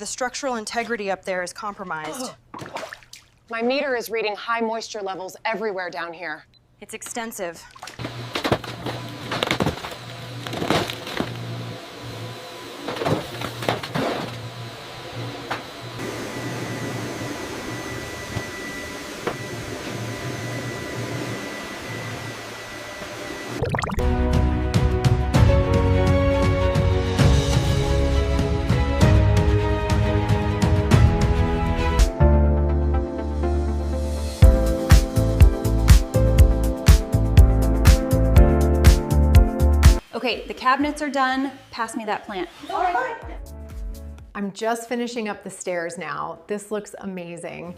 The structural integrity up there is compromised. My meter is reading high moisture levels everywhere down here. It's extensive. Okay, the cabinets are done. Pass me that plant. I'm just finishing up the stairs now. This looks amazing.